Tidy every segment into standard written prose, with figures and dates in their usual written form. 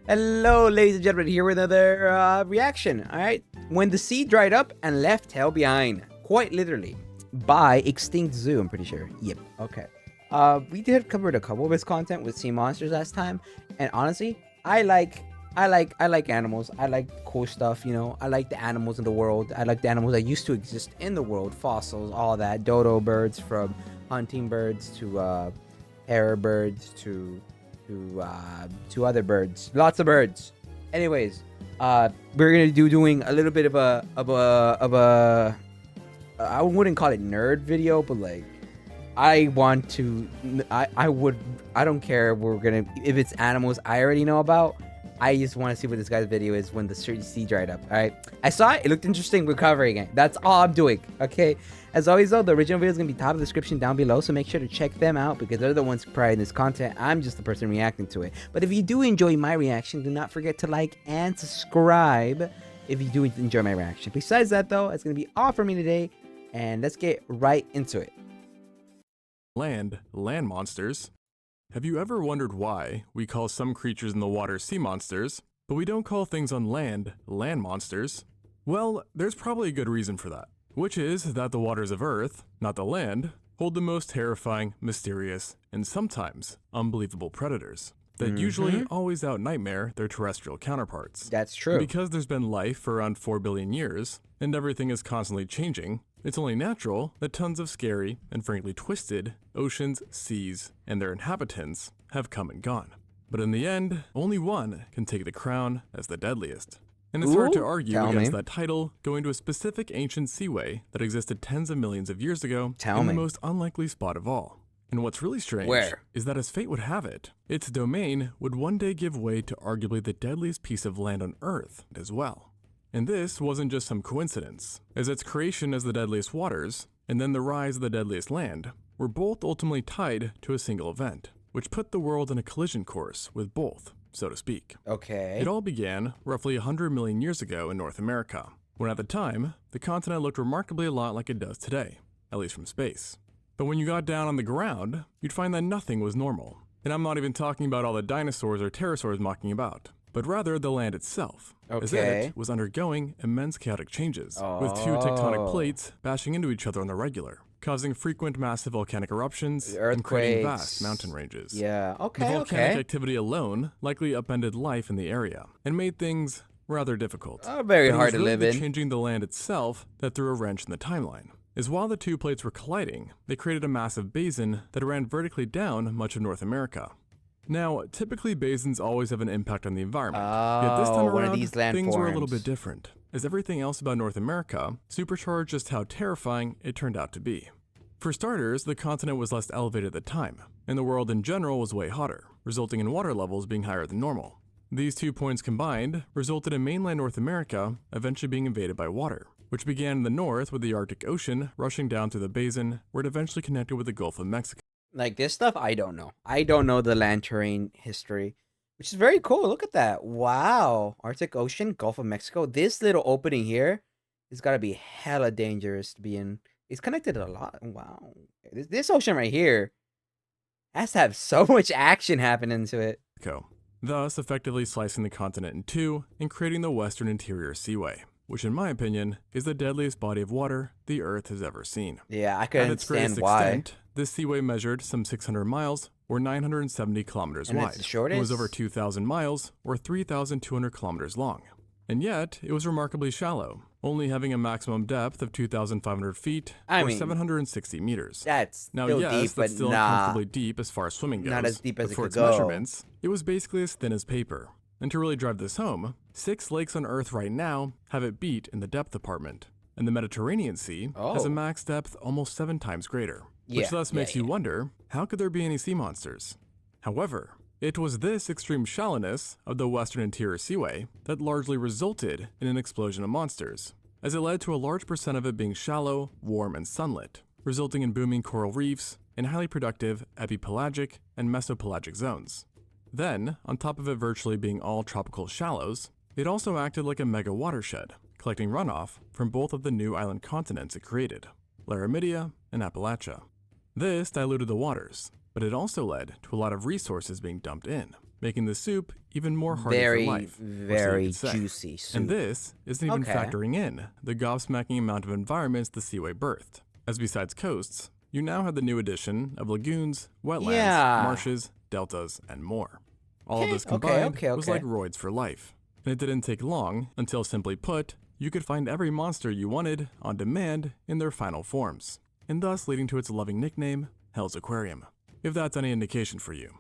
Hello, ladies and gentlemen, here with another reaction. All right, when the sea dried up and left hell behind, quite literally, by Extinct Zoo. I'm pretty sure. Yep. Okay. We did covered a couple of his content with sea monsters last time, and honestly, I like animals. I like cool stuff. I like the animals in the world. I like the animals that used to exist in the world, fossils, all that. Dodo birds, from hunting birds to terror birds to other birds, lots of birds. Anyways, we're gonna doing a little bit of a I wouldn't call it nerd video, but like I want to I don't care if it's animals I already know about. I just want to see what this guy's video is when the sea dried up. All right, I saw it. It looked interesting. We're covering it. That's all I'm doing. Okay. As always, though, the original video is gonna be top of the description down below, so make sure to check them out because they're the ones providing this content. I'm just the person reacting to it. But if you do enjoy my reaction, do not forget to like and subscribe if you do enjoy my reaction. Besides that, though, it's gonna be all for me today, and let's get right into it. Land monsters. Have you ever wondered why we call some creatures in the water sea monsters, but we don't call things on land monsters? Well, there's probably a good reason for that, which is that the waters of Earth, not the land, hold the most terrifying, mysterious, and sometimes unbelievable predators that usually always out-nightmare their terrestrial counterparts. That's true. Because there's been life for around 4 billion years, and everything is constantly changing, it's only natural that tons of scary and frankly twisted oceans, seas, and their inhabitants have come and gone. But in the end, only one can take the crown as the deadliest. And it's hard to argue against that title, going to a specific ancient seaway that existed tens of millions of years ago in the most unlikely spot of all. And what's really strange is that as fate would have it, its domain would one day give way to arguably the deadliest piece of land on Earth as well. And this wasn't just some coincidence, as its creation as the deadliest waters, and then the rise of the deadliest land, were both ultimately tied to a single event, which put the world in a collision course with both, so to speak. Okay. It all began roughly 100 million years ago in North America, when at the time, the continent looked remarkably a lot like it does today, at least from space. But when you got down on the ground, you'd find that nothing was normal. And I'm not even talking about all the dinosaurs or pterosaurs mocking about, but rather the land itself, as it was undergoing immense chaotic changes, with two tectonic plates bashing into each other on the regular, causing frequent massive volcanic eruptions and creating vast mountain ranges. The volcanic activity alone likely upended life in the area and made things rather difficult. Very hard to live in. Changing the land itself that threw a wrench in the timeline. Is while the two plates were colliding, they created a massive basin that ran vertically down much of North America. Now, typically basins always have an impact on the environment, yet this time around, things were a little bit different, as everything else about North America supercharged just how terrifying it turned out to be. For starters, the continent was less elevated at the time, and the world in general was way hotter, resulting in water levels being higher than normal. These 2 points combined resulted in mainland North America eventually being invaded by water, which began in the north with the Arctic Ocean rushing down through the basin, where it eventually connected with the Gulf of Mexico. Like this stuff, I don't know. I don't know the land terrain history, which is very cool. Look at that. Wow. Arctic Ocean, Gulf of Mexico. This little opening here has got to be hella dangerous to be in. It's connected a lot. Wow. This ocean right here has to have so much action happening to it. Thus effectively slicing the continent in two and creating the Western Interior Seaway, which in my opinion is the deadliest body of water the Earth has ever seen. Yeah, I could understand why. Extent, this seaway measured some 600 miles or 970 kilometers wide. It was over 2,000 miles or 3,200 kilometers long. And yet, it was remarkably shallow, only having a maximum depth of 2,500 feet or 760 meters. That's still deep, but still uncomfortably deep as far as swimming goes. Not as deep as but it for could its go. Measurements, it was basically as thin as paper. And to really drive this home, 6 lakes on Earth right now have it beat in the depth department. And the Mediterranean Sea has a max depth almost 7 times greater. Which thus makes you wonder, how could there be any sea monsters? However, it was this extreme shallowness of the Western Interior Seaway that largely resulted in an explosion of monsters, as it led to a large percent of it being shallow, warm, and sunlit, resulting in booming coral reefs and highly productive epipelagic and mesopelagic zones. Then, on top of it virtually being all tropical shallows, it also acted like a mega watershed, collecting runoff from both of the new island continents it created, Laramidia and Appalachia. This diluted the waters, but it also led to a lot of resources being dumped in, making the soup even more hearty for Very, life. or so you very could say. juicy soup. And this isn't even Okay. factoring in the gobsmacking amount of environments the seaway birthed. As besides coasts, you now have the new addition of lagoons, wetlands, Yeah. marshes, deltas, and more. All of Okay, this okay, combined okay, was okay. like roids for life. And it didn't take long until, simply put, you could find every monster you wanted on demand in their final forms, and thus leading to its loving nickname, Hell's Aquarium, if that's any indication for you.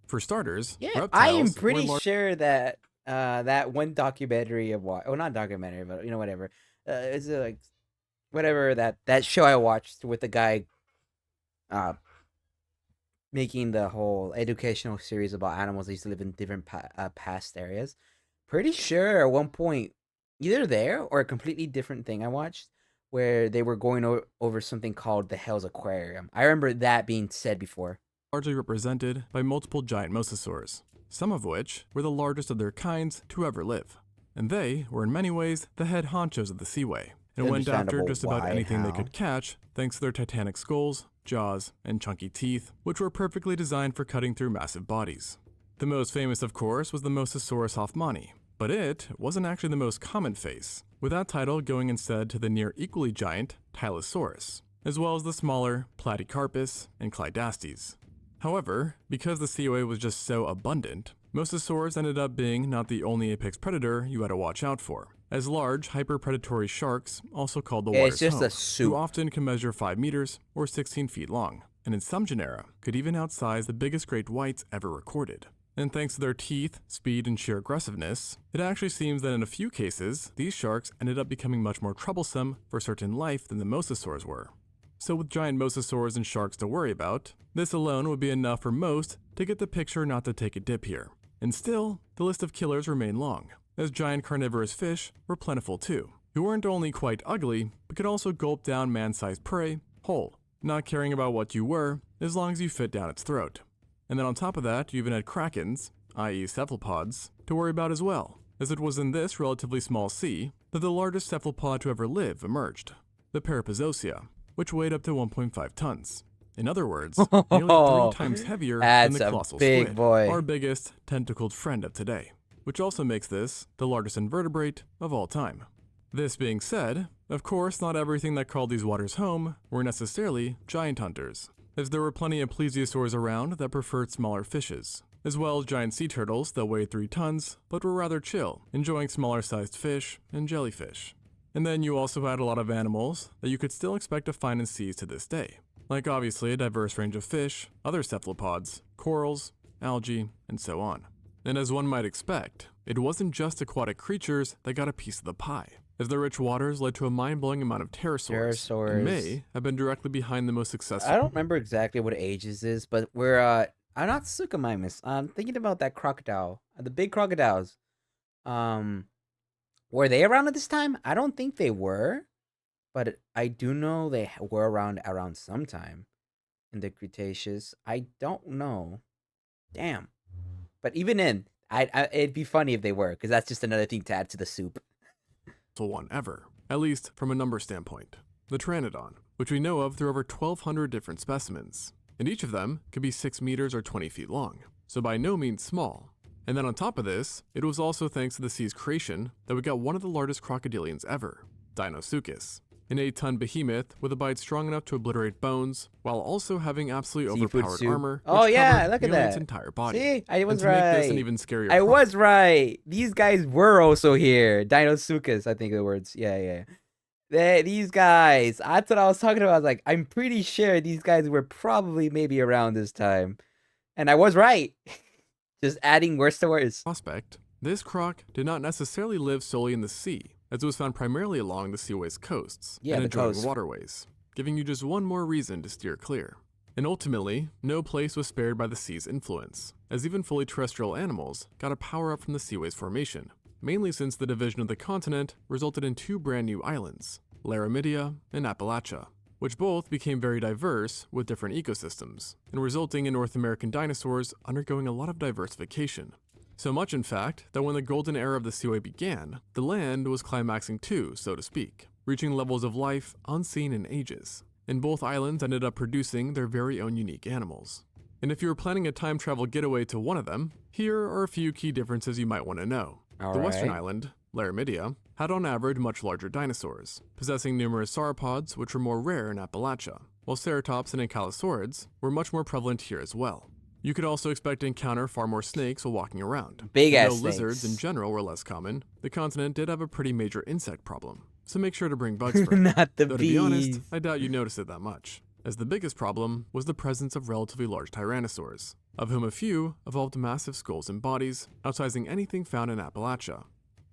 For starters, Yeah, I reptiles am were pretty large sure that that one documentary of not documentary, but whatever. It's like whatever that show I watched with the guy uh making the whole educational series about animals that used to live in different past areas. Pretty sure at one point, either there or a completely different thing I watched, where they were going over something called the Hell's Aquarium. I remember that being said before. largely represented by multiple giant mosasaurs, some of which were the largest of their kinds to ever live. And they were in many ways the head honchos of the seaway, and went after Understandable just about why, anything they how. could catch thanks to their titanic skulls, jaws, and chunky teeth, which were perfectly designed for cutting through massive bodies. The most famous, of course, was the Mosasaurus hoffmanni, but it wasn't actually the most common face, with that title going instead to the near equally giant Tylosaurus, as well as the smaller Platycarpus and Clydastes. However, because the seaway was just so abundant, mosasaurs ended up being not the only apex predator you had to watch out for, as large hyperpredatory sharks, also called the It's water's just home, a soup. who often can measure 5 meters or 16 feet long, and in some genera could even outsize the biggest great whites ever recorded. And thanks to their teeth, speed, and sheer aggressiveness, it actually seems that in a few cases, these sharks ended up becoming much more troublesome for certain life than the mosasaurs were. So with giant mosasaurs and sharks to worry about, this alone would be enough for most to get the picture not to take a dip here. And still, the list of killers remained long, as giant carnivorous fish were plentiful too, who weren't only quite ugly, but could also gulp down man-sized prey whole, not caring about what you were, as long as you fit down its throat. And then on top of that, you even had krakens, i.e. cephalopods, to worry about as well, as it was in this relatively small sea that the largest cephalopod to ever live emerged, the Parapazosia, which weighed up to 1.5 tons. In other words, nearly 3 times heavier than That's the a colossal big squid, boy. our biggest tentacled friend of today, which also makes this the largest invertebrate of all time. This being said, of course, not everything that called these waters home were necessarily giant hunters, as there were plenty of plesiosaurs around that preferred smaller fishes, as well as giant sea turtles that weighed 3 tons but were rather chill, enjoying smaller sized fish and jellyfish. And then you also had a lot of animals that you could still expect to find in seas to this day, like obviously a diverse range of fish, other cephalopods, corals, algae, and so on. And as one might expect, it wasn't just aquatic creatures that got a piece of the pie, as the rich waters led to a mind-blowing amount of pterosaurs, and may have been directly behind the most successful. I don't remember exactly what ages is, but we're I'm not Suchomimus. I'm thinking about that crocodile, the big crocodiles. Were they around at this time? I don't think they were, but I do know they were around sometime in the Cretaceous. I don't know. Damn. But even in, it'd be funny if they were, because that's just another thing to add to the soup. One ever, at least from a number standpoint. The Pteranodon, which we know of through over 1,200 different specimens, and each of them could be 6 meters or 20 feet long, so by no means small. And then on top of this, it was also thanks to the sea's creation that we got one of the largest crocodilians ever, Deinosuchus, an 8-ton behemoth with a bite strong enough to obliterate bones, while also having absolutely Seafood overpowered soup. armor, Oh, which yeah, covered look at nearly its that. entire body. See, I was and to make this an right. even scarier I problem, was right. These guys were also here. Deinosuchus, I think the words. Yeah. These guys. That's what I was talking about. I was like, I'm pretty sure these guys were probably maybe around this time. And I was right. Just adding worse to worse. prospect, this croc did not necessarily live solely in the sea, as it was found primarily along the seaway's coasts Yeah, and the adjoining coast. waterways, giving you just one more reason to steer clear. And ultimately, no place was spared by the sea's influence, as even fully terrestrial animals got a power up from the seaway's formation, mainly since the division of the continent resulted in 2 brand new islands, Laramidia and Appalachia, which both became very diverse with different ecosystems, and resulting in North American dinosaurs undergoing a lot of diversification. So much, in fact, that when the golden era of the seaway began, the land was climaxing too, so to speak, reaching levels of life unseen in ages, and both islands ended up producing their very own unique animals. And if you were planning a time travel getaway to one of them, here are a few key differences you might want to know. All The right. western island, Laramidia, had on average much larger dinosaurs, possessing numerous sauropods which were more rare in Appalachia, while ceratops and ankylosaurids were much more prevalent here as well. You could also expect to encounter far more snakes while walking around. Big And ass though lizards in snakes. general were less common, the continent did have a pretty major insect problem, so make sure to bring bug spray. Not the Though to be honest, bees. I doubt you noticed it that much, as the biggest problem was the presence of relatively large tyrannosaurs, of whom a few evolved massive skulls and bodies, outsizing anything found in Appalachia.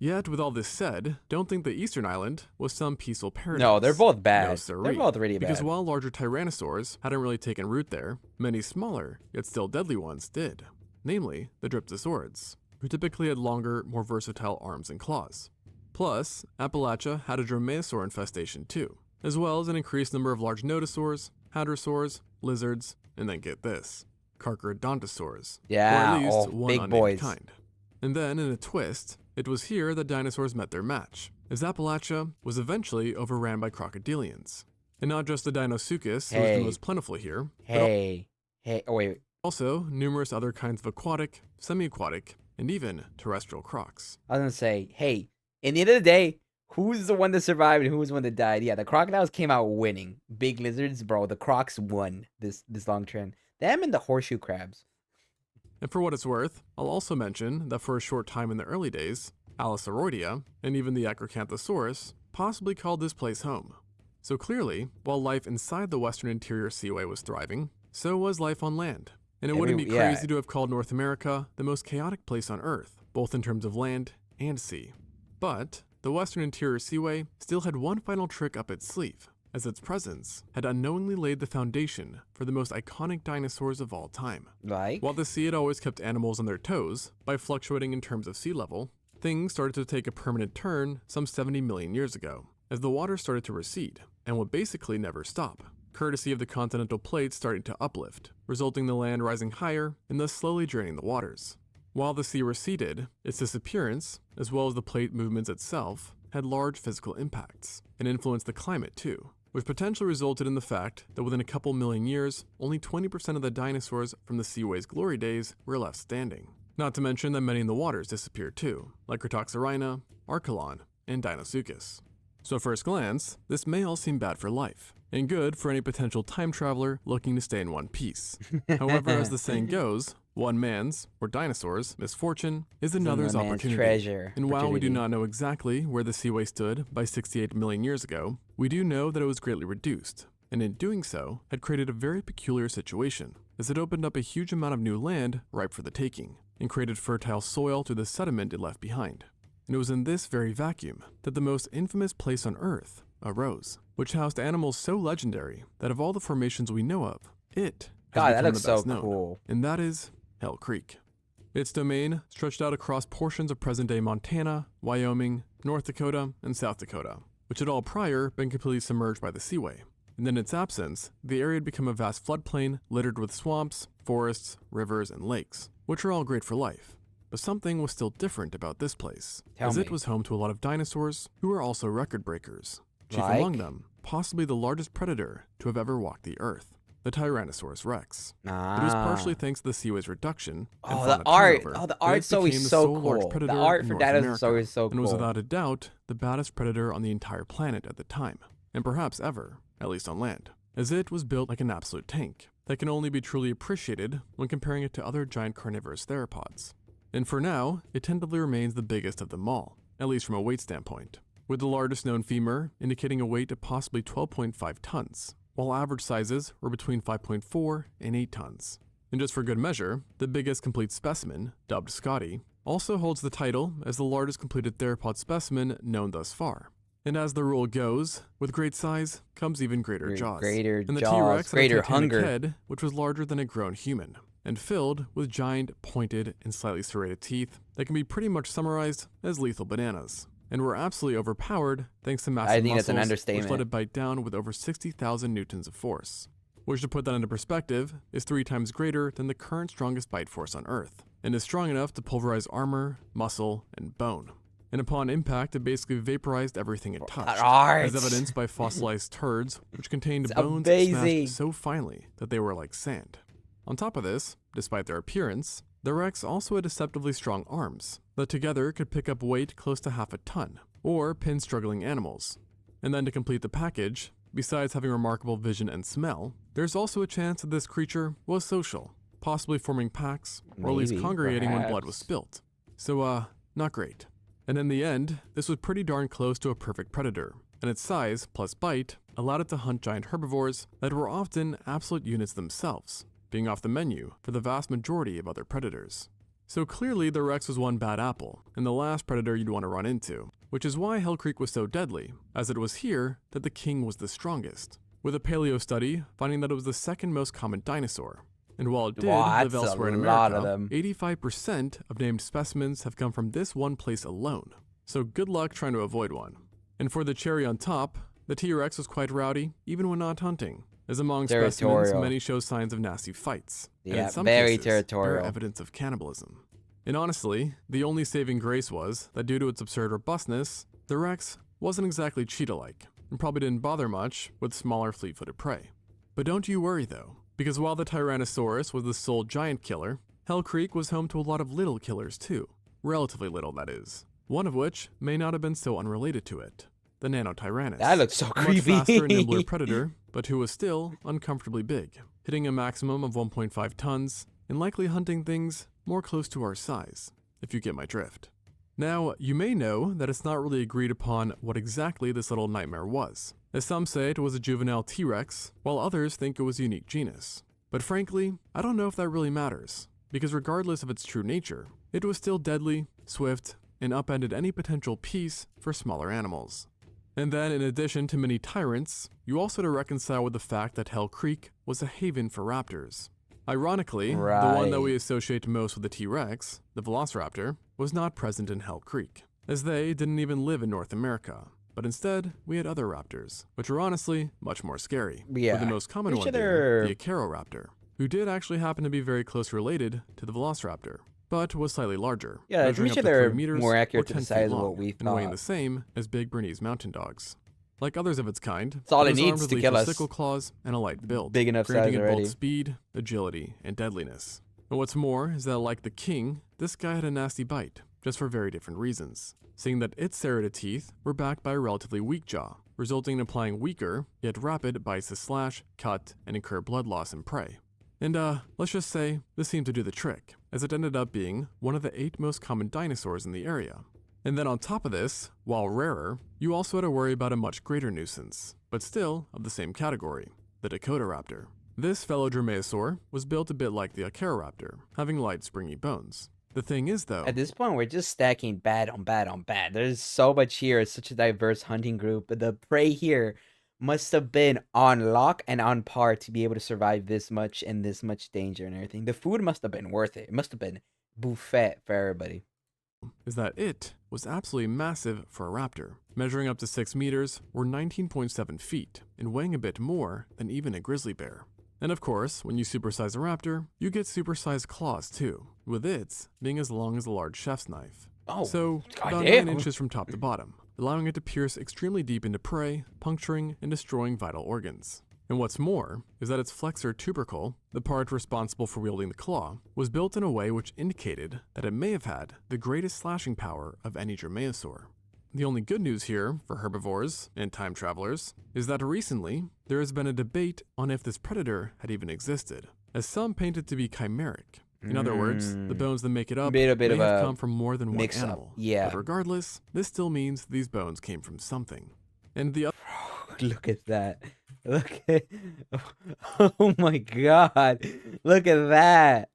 Yet, with all this said, don't think the eastern island was some peaceful paradise. No, they're both No, bad. sirree. They're both really Because bad. while larger tyrannosaurs hadn't really taken root there, many smaller, yet still deadly ones did. Namely, the Dryptosaurids, who typically had longer, more versatile arms and claws. Plus, Appalachia had a dromaeosaur infestation too, as well as an increased number of large nodosaurs, hadrosaurs, lizards, and then get this, Carcharodontosaurs, Yeah, or at least oh, one big unnamed boys. kind. And then, in a twist, it was here that dinosaurs met their match, as Appalachia was eventually overran by crocodilians. And not just the Deinosuchus, who was Hey. the most plentiful here, but Hey. Oh, wait. also numerous other kinds of aquatic, semi-aquatic, and even terrestrial crocs. I was going to say, hey, in the end of the day, who's the one that survived and who's the one that died? Yeah, the crocodiles came out winning. Big lizards, bro. The crocs won this long trend. Them and the horseshoe crabs. And for what it's worth, I'll also mention that for a short time in the early days, Allosauridia, and even the Acrocanthosaurus, possibly called this place home. So clearly, while life inside the western interior seaway was thriving, so was life on land. And it wouldn't be Yeah. crazy to have called North America the most chaotic place on Earth, both in terms of land and sea. But the western interior seaway still had one final trick up its sleeve, as its presence had unknowingly laid the foundation for the most iconic dinosaurs of all time. Like? While the sea had always kept animals on their toes by fluctuating in terms of sea level, things started to take a permanent turn some 70 million years ago, as the water started to recede, and would basically never stop, courtesy of the continental plate starting to uplift, resulting in the land rising higher and thus slowly draining the waters. While the sea receded, its disappearance, as well as the plate movements itself, had large physical impacts, and influenced the climate too, which potentially resulted in the fact that within a couple million years, only 20% of the dinosaurs from the seaway's glory days were left standing. Not to mention that many in the waters disappeared too, like Cretoxorina, Archelon, and Deinosuchus. So at first glance, this may all seem bad for life, and good for any potential time traveler looking to stay in one piece. However, as the saying goes, one man's, or dinosaurs, misfortune is another's Another man's opportunity. treasure. And while we do Opportunity. not know exactly where the seaway stood by 68 million years ago, we do know that it was greatly reduced, and in doing so, had created a very peculiar situation, as it opened up a huge amount of new land ripe for the taking, and created fertile soil through the sediment it left behind. And it was in this very vacuum that the most infamous place on Earth arose, which housed animals so legendary that of all the formations we know of, it has God, that become looks the so best known, cool. and that is Hell Creek. Its domain stretched out across portions of present-day Montana, Wyoming, North Dakota, and South Dakota, which had all prior been completely submerged by the seaway. And in its absence, the area had become a vast floodplain littered with swamps, forests, rivers, and lakes, which are all great for life. But something was still different about this place, Tell as me. it was home to a lot of dinosaurs who were also record breakers. Chief Like? among them, possibly the largest predator to have ever walked the earth, the Tyrannosaurus rex. It was partially thanks to the seaway's reduction and Oh, fauna the art. turnover Oh, the that it art's always became the so sole large cool. The predator art in for North dinosaurs America, is always so and was cool. without a doubt the baddest predator on the entire planet at the time, and perhaps ever, at least on land, as it was built like an absolute tank that can only be truly appreciated when comparing it to other giant carnivorous theropods. And for now, it tentatively remains the biggest of them all, at least from a weight standpoint, with the largest known femur indicating a weight of possibly 12.5 tons, while average sizes were between 5.4 and 8 tons. And just for good measure, the biggest complete specimen, dubbed Scotty, also holds the title as the largest completed theropod specimen known thus far. And as the rule goes, with great size comes even greater jaws. Greater And the jaws, T-Rex had a greater titanic hunger. head, which was larger than a grown human, and filled with giant, pointed, and slightly serrated teeth that can be pretty much summarized as lethal bananas, and were absolutely overpowered thanks to massive I think that's an muscles, which understatement. let it bite down with over 60,000 newtons of force, which to put that into perspective is 3 times greater than the current strongest bite force on Earth, and is strong enough to pulverize armor, muscle, and bone. And upon impact, it basically vaporized everything it touched, art. as evidenced by fossilized turds, which contained It's bones amazing. smashed so finely that they were like sand. On top of this, despite their appearance, the Rex also had deceptively strong arms that together could pick up weight close to half a ton, or pin struggling animals. And then to complete the package, besides having remarkable vision and smell, there's also a chance that this creature was social, possibly forming packs, or at least Maybe, congregating when blood was perhaps. spilt. So, not great. And in the end, this was pretty darn close to a perfect predator, and its size plus bite allowed it to hunt giant herbivores that were often absolute units themselves, being off the menu for the vast majority of other predators. So clearly the Rex was one bad apple, and the last predator you'd want to run into, which is why Hell Creek was so deadly, as it was here that the king was the strongest, with a paleo study finding that it was the second most common dinosaur. And while it did Wow, live that's elsewhere in a lot of America, them. 85% of named specimens have come from this one place alone, so good luck trying to avoid one. And for the cherry on top, the T-Rex was quite rowdy, even when not hunting, as among specimens Territorial. many show signs of nasty fights, and Yeah, in some very cases, bear territorial. evidence of cannibalism. And honestly, the only saving grace was that due to its absurd robustness, the Rex wasn't exactly cheetah-like, and probably didn't bother much with smaller fleet-footed prey. But don't you worry though, because while the Tyrannosaurus was the sole giant killer, Hell Creek was home to a lot of little killers too. Relatively little, that is. One of which may not have been so unrelated to it. The Nanotyrannus. That looks so A much creepy. faster and nimbler predator, but who was still uncomfortably big, hitting a maximum of 1.5 tons, and likely hunting things more close to our size, if you get my drift. Now, you may know that it's not really agreed upon what exactly this little nightmare was, as some say it was a juvenile T-Rex, while others think it was a unique genus. But frankly, I don't know if that really matters, because regardless of its true nature, it was still deadly, swift, and upended any potential peace for smaller animals. And then, in addition to many tyrants, you also had to reconcile with the fact that Hell Creek was a haven for raptors. Ironically, the one that we Right. associate most with the T-Rex, the Velociraptor, was not present in Hell Creek, as they didn't even live in North America. But instead, we had other raptors, which were honestly much more scary. Yeah. With the most common Pretty one sure being the Acaroraptor, who did actually happen to be very close related to the Velociraptor, but was slightly larger, Yeah, I'm measuring pretty up sure to they're 3 meters more or accurate to 10 the size feet of what long, we and weighing thought. the same as big Bernese mountain dogs. Like others of its kind, That's all it it was needs armed with to lethal kill us. sickle claws and a light build, Big enough granting size it already. both speed, agility, and deadliness. And what's more is that, like the king, this guy had a nasty bite, just for very different reasons, seeing that its serrated teeth were backed by a relatively weak jaw, resulting in applying weaker, yet rapid bites to slash, cut, and incur blood loss in prey. And let's just say this seemed to do the trick, as it ended up being one of the 8 most common dinosaurs in the area. And then on top of this, while rarer, you also had to worry about a much greater nuisance, but still of the same category, the Dakotaraptor. This fellow dromaeosaur was built a bit like the Acaroraptor, having light springy bones. The thing is though, At this point, we're just stacking bad on bad on bad. There's so much here. It's such a diverse hunting group. The prey here must have been on lock and on par to be able to survive this much and this much danger and everything. The food must have been worth it. It must have been buffet for everybody. is that it was absolutely massive for a raptor, measuring up to 6 meters or 19.7 feet, and weighing a bit more than even a grizzly bear. And of course, when you supersize a raptor, you get supersized claws too, with its being as long as a large chef's knife. Oh, So, about goddamn. 9 inches from top to bottom, allowing it to pierce extremely deep into prey, puncturing and destroying vital organs. And what's more is that its flexor tubercle, the part responsible for wielding the claw, was built in a way which indicated that it may have had the greatest slashing power of any dromaeosaur. The only good news here for herbivores and time travelers is that recently there has been a debate on if this predator had even existed, as some paint it to be chimeric. In other words, the bones that make it up Bit may of have a come from more than one mix-up, animal. yeah. But regardless, this still means these bones came from something. And the Look at that. Look at. Oh my god. Look at that.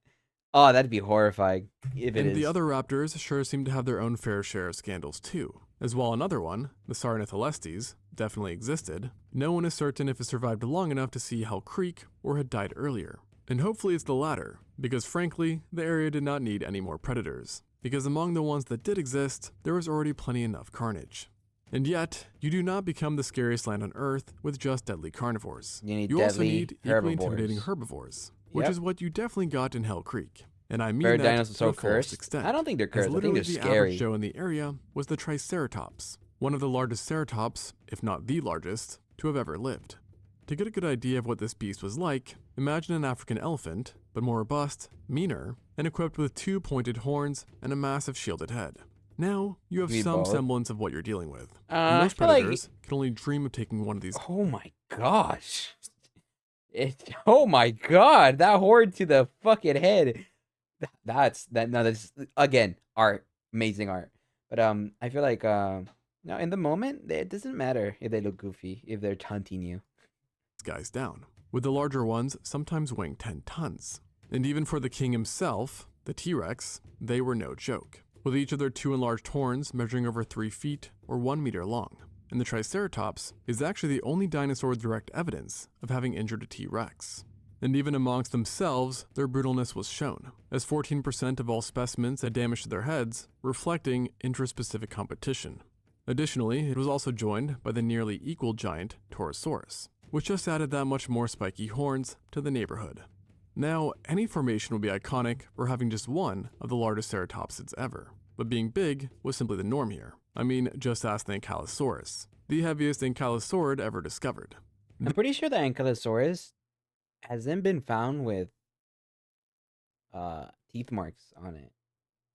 Oh, that'd be horrifying if it And is. the other raptors sure seem to have their own fair share of scandals too. As while another one, the Sarnatholestes, definitely existed, no one is certain if it survived long enough to see Hell Creek or had died earlier. And hopefully it's the latter, because frankly, the area did not need any more predators, because among the ones that did exist, there was already plenty enough carnage. And yet, you do not become the scariest land on Earth with just deadly carnivores. You need also deadly need equally herbivores. intimidating herbivores, which Yep. is what you definitely got in Hell Creek. And I mean Fair that dinosaurs to so the fullest cursed. extent. I don't think they're As cursed. I think literally they're the scary. average Joe in the area was the Triceratops, one of the largest ceratops, if not the largest, to have ever lived. To get a good idea of what this beast was like, imagine an African elephant, but more robust, meaner, and equipped with 2 pointed horns and a massive shielded head. Now, you have We some both. semblance of what you're dealing with. I Most feel like- predators can only dream of taking one of these. Oh my gosh. Oh my god, that horde to the fucking head. That's again art, amazing art. But I feel like no, in the moment it doesn't matter if they look goofy if they're hunting you. Guys down, with the larger ones sometimes weighing 10 tons. And even for the king himself, the T-Rex, they were no joke, with each of their 2 enlarged horns measuring over 3 feet or 1 meter long. And the Triceratops is actually the only dinosaur with direct evidence of having injured a T-Rex. And even amongst themselves, their brutalness was shown, as 14% of all specimens had damage to their heads, reflecting intraspecific competition. Additionally, it was also joined by the nearly equal giant Torosaurus, which just added that much more spiky horns to the neighborhood. Now, any formation would be iconic for having just one of the largest ceratopsids ever, but being big was simply the norm here. I mean, just ask the Ankylosaurus, the heaviest ankylosaurid ever discovered. I'm pretty sure the Ankylosaurus hasn't been found with teeth marks on it.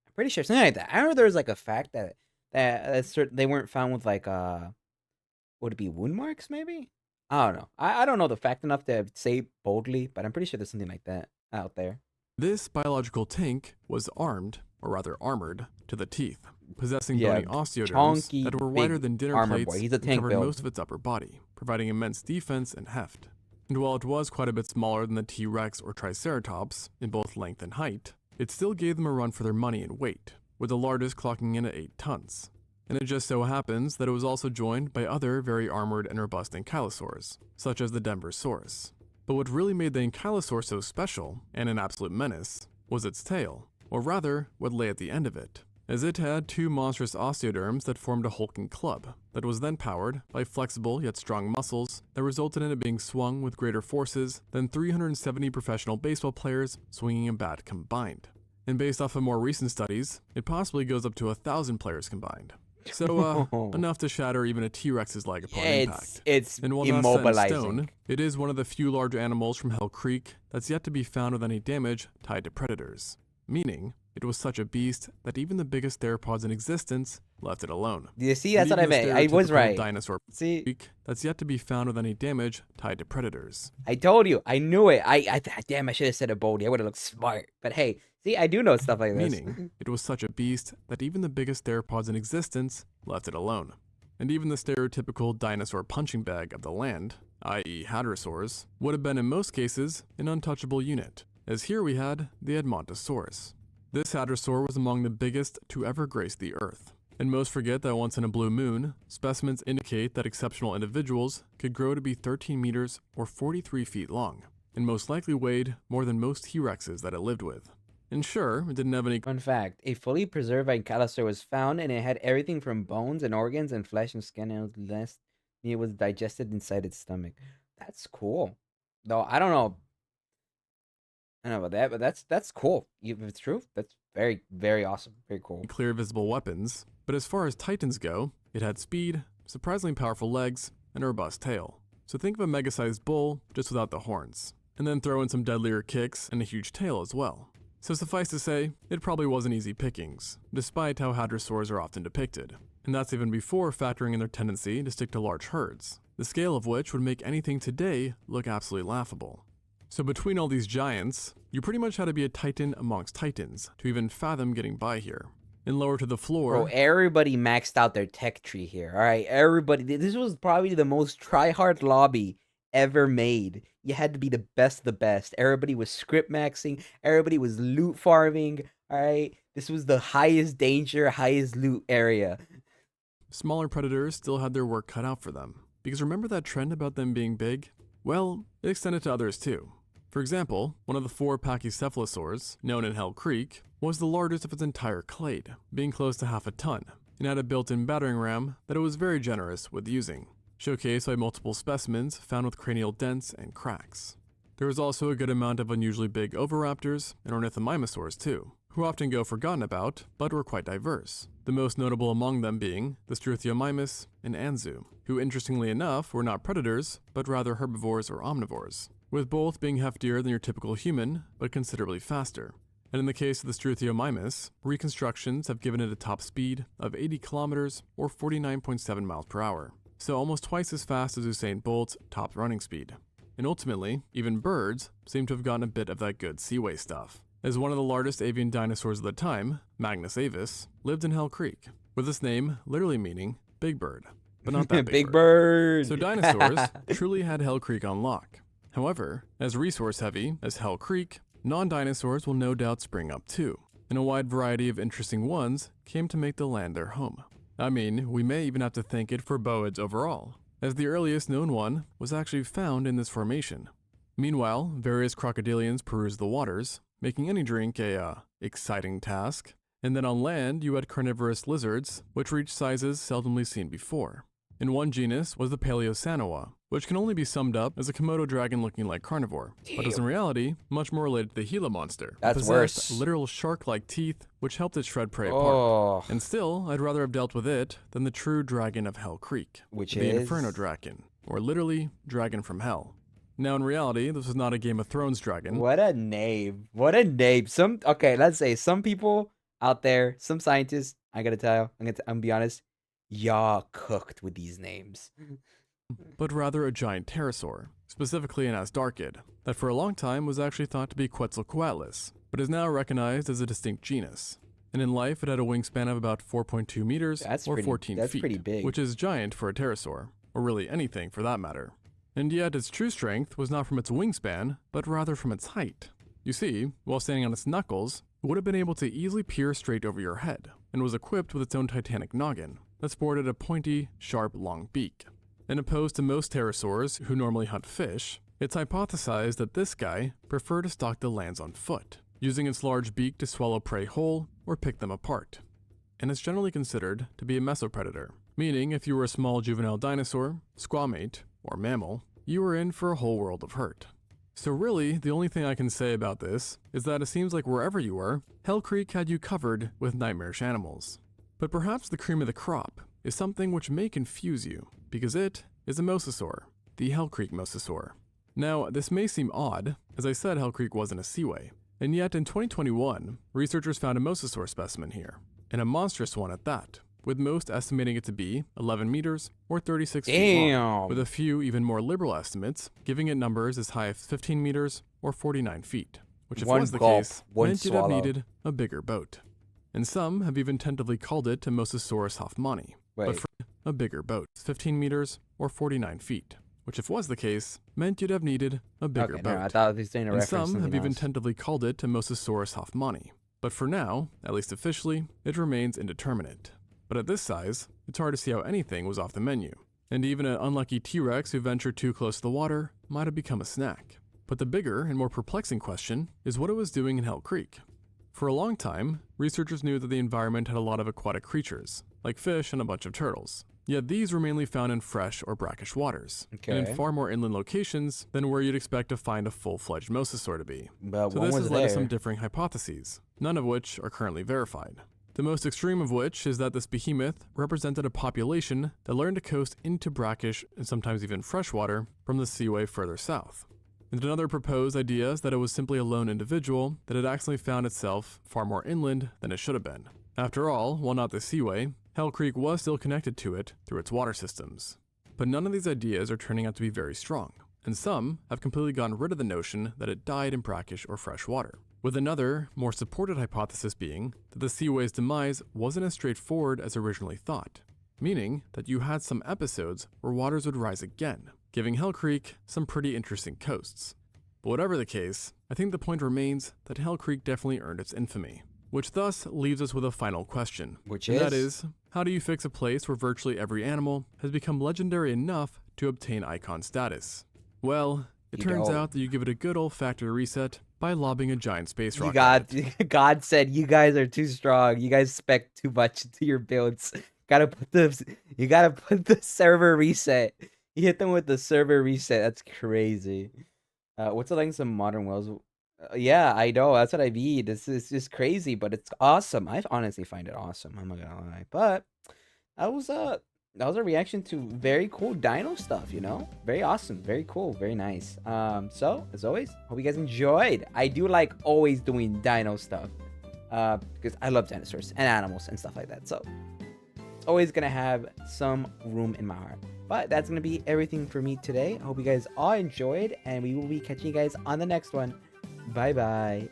I'm pretty sure something like that. I remember there was like a fact that they weren't found with like would it be wound marks maybe? I don't know. I don't know the fact enough to say boldly, but I'm pretty sure there's something like that out there. This biological tank was armed, or rather armored, to the teeth, possessing Yeah, bony osteoderms chunky, that were wider big than dinner armor plates boy. He's a and tank covered build. most of its upper body, providing immense defense and heft. And while it was quite a bit smaller than the T-Rex or Triceratops in both length and height, it still gave them a run for their money in weight, with the largest clocking in at 8 tons. And it just so happens that it was also joined by other very armored and robust ankylosaurs, such as the Denversaurus. But what really made the ankylosaur so special, and an absolute menace, was its tail, or rather, what lay at the end of it, as it had 2 monstrous osteoderms that formed a hulking club, that was then powered by flexible yet strong muscles that resulted in it being swung with greater forces than 370 professional baseball players swinging a bat combined. And based off of more recent studies, it possibly goes up to 1,000 players combined. So, enough to shatter even a T-Rex's leg upon impact. It's And while not set in immobilizing. stone, it is one of the few large animals from Hell Creek that's yet to be found with any damage tied to predators. Meaning, it was such a beast that even the biggest theropods in existence left it alone. You see, that's And what I even the meant. I was stereotypical right. Dinosaur See, Creek that's yet to be found with any damage tied to predators. I told you. I knew it. Damn, I should have said it boldly. I would have looked smart. But hey, see, I do know stuff like this. Meaning, it was such a beast that even the biggest theropods in existence left it alone. And even the stereotypical dinosaur punching bag of the land, i.e. hadrosaurs, would have been in most cases an untouchable unit, as here we had the Edmontosaurus. This hadrosaur was among the biggest to ever grace the earth. And most forget that once in a blue moon, specimens indicate that exceptional individuals could grow to be 13 meters or 43 feet long, and most likely weighed more than most T-Rexes that it lived with. And sure, it didn't have any Fun fact: a fully preserved ankylosaur was found, and it had everything from bones and organs and flesh and skin, and it was digested inside its stomach. That's cool. Though I don't know about that, but that's cool. If it's true, that's very, very awesome. Very cool. clear visible weapons, but as far as titans go, it had speed, surprisingly powerful legs, and a robust tail. So think of a mega-sized bull just without the horns, and then throw in some deadlier kicks and a huge tail as well. So suffice to say, it probably wasn't easy pickings, despite how hadrosaurs are often depicted. And that's even before factoring in their tendency to stick to large herds, the scale of which would make anything today look absolutely laughable. So between all these giants, you pretty much had to be a titan amongst titans to even fathom getting by here. And lower to the floor, Bro, everybody maxed out their tech tree here. All right, everybody. This was probably the most try-hard lobby ever made. You had to be the best of the best. Everybody was script maxing. Everybody was loot farming. All right, this was the highest danger, highest loot area. smaller predators still had their work cut out for them. Because remember that trend about them being big? Well, it extended to others too. For example, one of the 4 pachycephalosaurs, known in Hell Creek, was the largest of its entire clade, being close to half a ton, and had a built-in battering ram that it was very generous with using, showcased by multiple specimens found with cranial dents and cracks. There was also a good amount of unusually big oviraptors and ornithomimosaurs too, who often go forgotten about, but were quite diverse, the most notable among them being the Struthiomimus and Anzu, who interestingly enough were not predators, but rather herbivores or omnivores. with both being heftier than your typical human, but considerably faster. And in the case of the Struthiomimus, reconstructions have given it a top speed of 80 kilometers or 49.7 miles per hour, so almost twice as fast as Usain Bolt's top running speed. And ultimately, even birds seem to have gotten a bit of that good seaway stuff, as one of the largest avian dinosaurs of the time, Magnus avis, lived in Hell Creek, with its name literally meaning big bird, but not that Big bird. So dinosaurs truly had Hell Creek on lock. However, as resource heavy as Hell Creek, non-dinosaurs will no doubt spring up too, and a wide variety of interesting ones came to make the land their home. I mean, we may even have to thank it for Boids overall, as the earliest known one was actually found in this formation. Meanwhile, various crocodilians perused the waters, making any drink a exciting task, and then on land you had carnivorous lizards, which reached sizes seldomly seen before. In one genus was the Paleosanoa, which can only be summed up as a Komodo dragon looking like carnivore, but is in reality much more related to the Gila monster. That's It possessed worse. literal shark-like teeth, which helped it shred prey apart. Oh, And still, I'd rather have dealt with it than the true dragon of Hell Creek, which the is Inferno Dragon, or literally Dragon from Hell. Now, in reality, this was not a Game of Thrones dragon. What a name! What a name! Let's say some people out there, some scientists. I gotta tell you, I'm gonna be honest. Y'all cooked with these names. But rather a giant pterosaur, specifically an Asdarchid, that for a long time was actually thought to be Quetzalcoatlus, but is now recognized as a distinct genus. And in life, it had a wingspan of about 4.2 meters That's or pretty- 14 that's feet, pretty big. which is giant for a pterosaur, or really anything for that matter. And yet, its true strength was not from its wingspan, but rather from its height. You see, while standing on its knuckles, it would have been able to easily peer straight over your head, and was equipped with its own titanic noggin that sported a pointy, sharp, long beak. And opposed to most pterosaurs who normally hunt fish, it's hypothesized that this guy preferred to stalk the lands on foot, using its large beak to swallow prey whole or pick them apart. And it's generally considered to be a mesopredator, meaning if you were a small juvenile dinosaur, squamate, or mammal, you were in for a whole world of hurt. So really, the only thing I can say about this is that it seems like wherever you were, Hell Creek had you covered with nightmarish animals. But perhaps the cream of the crop is something which may confuse you, because it is a mosasaur, the Hell Creek mosasaur. Now, this may seem odd, as I said Hell Creek wasn't a seaway, and yet in 2021, researchers found a mosasaur specimen here, and a monstrous one at that, with most estimating it to be 11 meters or 36 feet long, Damn. with a few even more liberal estimates giving it numbers as high as 15 meters or 49 feet, which if One was the gulp, case, one meant you'd have swallow. needed a bigger boat. And some have even tentatively called it a Mosasaurus hoffmanni, Wait. but for a bigger boat, 15 meters or 49 feet, which if was the case, meant you'd have needed a bigger Okay, boat. no, I thought he was saying a And reference. to some have something even else. tentatively called it a Mosasaurus hoffmanni, but for now, at least officially, it remains indeterminate. But at this size, it's hard to see how anything was off the menu, and even an unlucky T-Rex who ventured too close to the water might have become a snack. But the bigger and more perplexing question is what it was doing in Hell Creek. For a long time, researchers knew that the environment had a lot of aquatic creatures, like fish and a bunch of turtles. Yet these were mainly found in fresh or brackish waters, and Okay. in far more inland locations than where you'd expect to find a full-fledged mosasaur to be. But So one this was has led there. to some differing hypotheses, none of which are currently verified. The most extreme of which is that this behemoth represented a population that learned to coast into brackish and sometimes even freshwater from the seaway further south. And another proposed idea is that it was simply a lone individual that had accidentally found itself far more inland than it should have been. After all, while not the seaway, Hell Creek was still connected to it through its water systems. But none of these ideas are turning out to be very strong, and some have completely gotten rid of the notion that it died in brackish or fresh water, with another, more supported hypothesis being that the seaway's demise wasn't as straightforward as originally thought, meaning that you had some episodes where waters would rise again, giving Hell Creek some pretty interesting coasts. But whatever the case, I think the point remains that Hell Creek definitely earned its infamy, which thus leaves us with a final question. Which And is? that is, how do you fix a place where virtually every animal has become legendary enough to obtain icon status? Well, it You turns don't. out that you give it a good old factory reset by lobbing a giant space You rocket. got at it. God said you guys are too strong. You guys spec too much into your builds. You gotta put the server reset. You hit them with the server reset. That's crazy. What's the length of modern wells? Yeah, I know. That's what I mean. This is just crazy, but it's awesome. I honestly find it awesome. I'm not gonna lie. But that was that was a reaction to very cool dino stuff, you know? Very awesome, very cool, very nice. So as always, hope you guys enjoyed. I do like always doing dino stuff. Because I love dinosaurs and animals and stuff like that. So it's always gonna have some room in my heart. But that's gonna be everything for me today. I hope you guys all enjoyed, and we will be catching you guys on the next one. Bye bye.